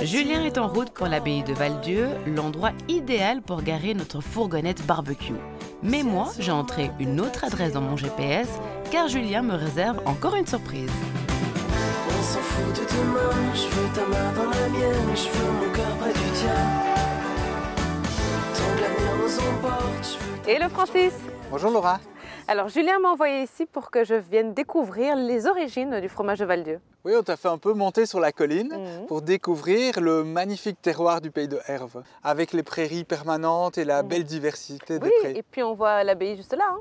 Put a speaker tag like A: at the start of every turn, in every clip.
A: Julien est en route pour l'abbaye de Val-Dieu, l'endroit idéal pour garer notre fourgonnette barbecue. Mais moi, j'ai entré une autre adresse dans mon GPS, car Julien me réserve encore une surprise.
B: On s'en fout de demain, je veux ta main dans la mienne, je veux mon cœur près du tien. Tant que l'avenir nous emporte, je veux...
C: Hello Francis.
D: Bonjour Laura.
C: Alors Julien m'a envoyé ici pour que je vienne découvrir les origines du fromage de Val-Dieu.
D: Oui, on t'a fait un peu monter sur la colline pour découvrir le magnifique terroir du pays de Herve, avec les prairies permanentes et la belle diversité des prés.
C: Et puis on voit l'abbaye juste là.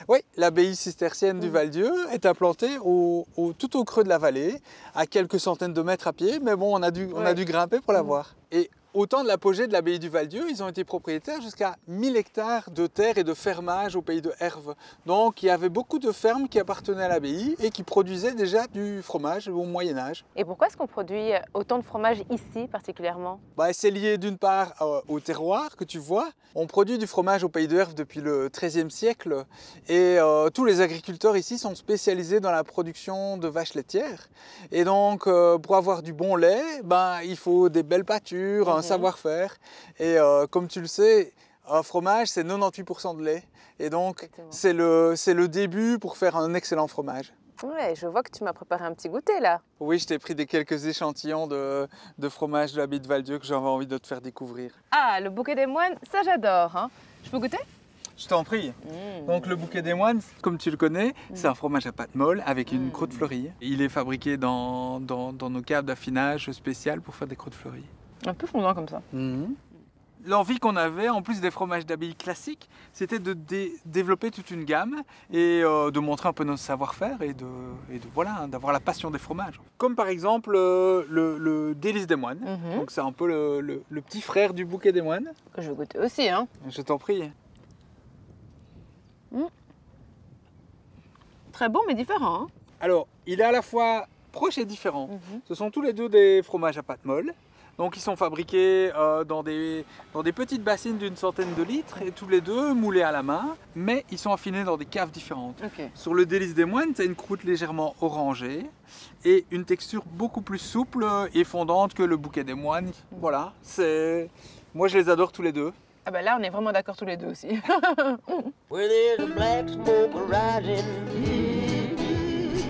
D: Oui, l'abbaye cistercienne du Val-Dieu est implantée tout au creux de la vallée, à quelques centaines de mètres à pied, mais bon, on a dû grimper pour la voir. Et au temps de l'apogée de l'abbaye du Val-Dieu, ils ont été propriétaires jusqu'à 1000 hectares de terre et de fermage au pays de Herve. Donc il y avait beaucoup de fermes qui appartenaient à l'abbaye et qui produisaient déjà du fromage au Moyen-Âge.
C: Et pourquoi est-ce qu'on produit autant de fromage ici particulièrement?
D: C'est lié d'une part au terroir que tu vois. On produit du fromage au pays de Herve depuis le XIIIe siècle et tous les agriculteurs ici sont spécialisés dans la production de vaches laitières. Et donc pour avoir du bon lait, il faut des belles pâtures, un savoir-faire. Et comme tu le sais, un fromage c'est 98% de lait. Et donc c'est le début pour faire un excellent fromage.
C: Ouais, je vois que tu m'as préparé un petit goûter là.
D: Oui, je t'ai pris quelques échantillons de fromage de l'abbaye de Val-Dieu que j'avais envie de te faire découvrir.
C: Ah, le bouquet des moines, ça j'adore. Hein. Je peux goûter?
D: Je t'en prie. Donc le bouquet des moines, comme tu le connais, c'est un fromage à pâte molle avec une croûte fleurie. Il est fabriqué dans nos caves d'affinage spéciales pour faire des croûtes fleuries.
C: Un peu fondant comme ça.
D: L'envie qu'on avait, en plus des fromages d'abbaye classiques, c'était de développer toute une gamme et de montrer un peu notre savoir-faire et d'avoir la passion des fromages. Comme par exemple le délice des moines. Donc c'est un peu le petit frère du bouquet des moines.
C: Que je vais goûter aussi. Hein.
D: Je t'en prie.
C: Très bon mais différent. Hein.
D: Alors, il est à la fois proche et différent. Ce sont tous les deux des fromages à pâte molle. Donc ils sont fabriqués dans des petites bassines d'une centaine de litres et tous les deux moulés à la main, mais ils sont affinés dans des caves différentes. Sur le délice des moines, tu as une croûte légèrement orangée et une texture beaucoup plus souple et fondante que le bouquet des moines. Voilà, moi je les adore tous les deux.
C: Ah là on est vraiment d'accord tous les deux aussi.
B: Where there's a black smoke rising.